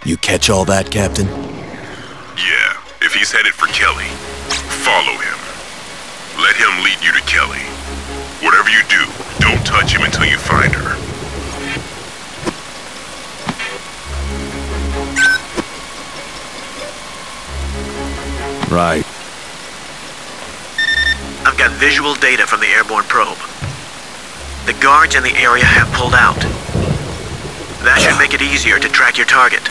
You catch all that, Captain? Yeah, if he's headed for Kelly, follow him. Let him lead you to Kelly. Whatever you do, don't touch him until you find her. Right. I've got visual data from the airborne probe. The guards in the area have pulled out. That should make it easier to track your target.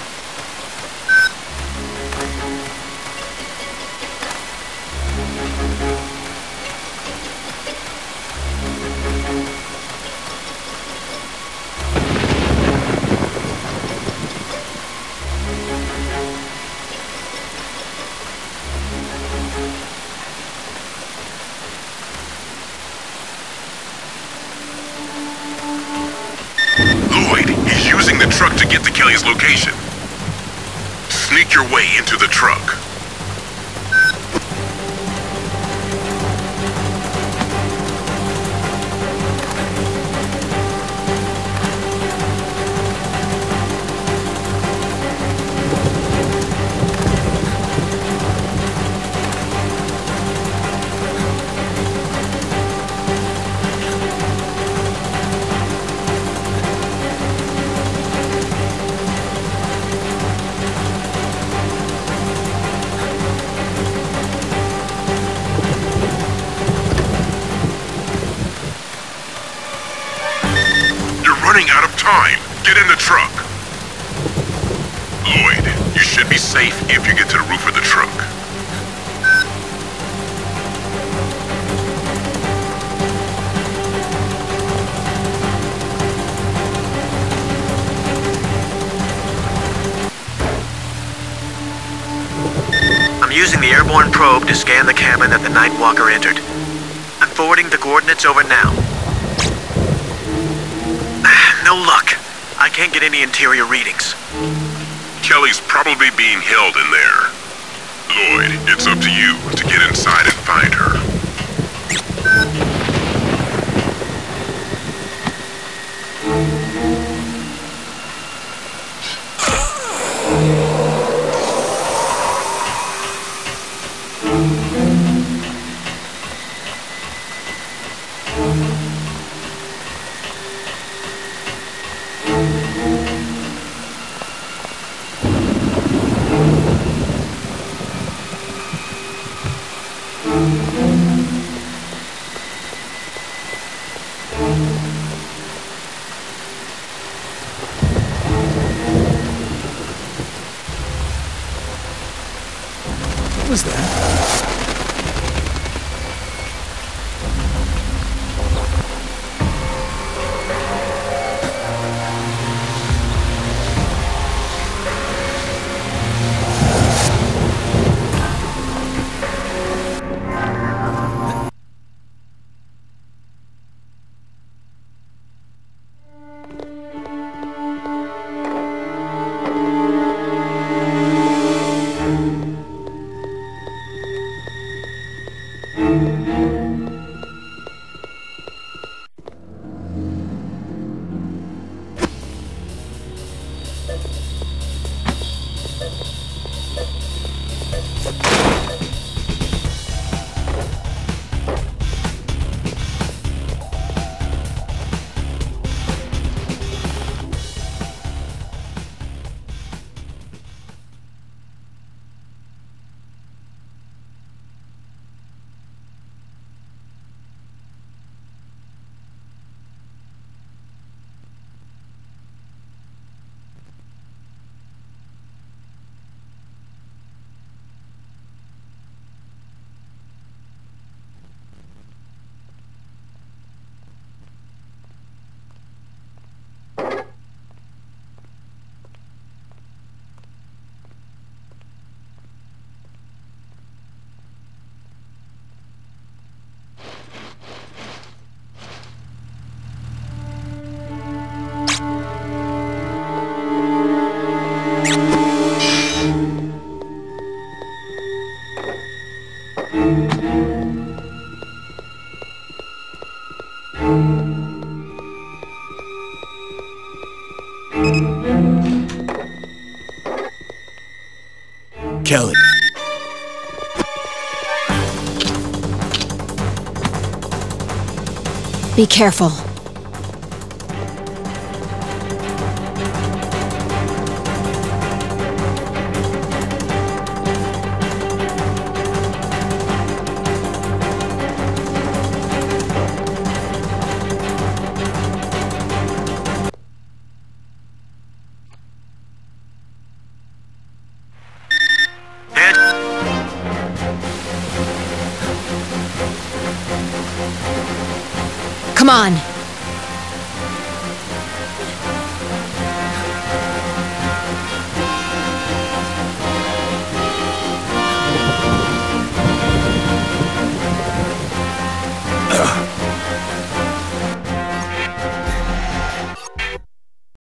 The truck to get to Kelly's location. Sneak your way into the truck. Running out of time. Get in the truck. Lloyd, you should be safe if you get to the roof of the truck. I'm using the airborne probe to scan the cabin that the Nightwalker entered. I'm forwarding the coordinates over now. No luck. I can't get any interior readings. Kelly's probably being held in there. Lloyd, it's up to you to get inside and find her. What was that? Kelly. Be careful. Come on.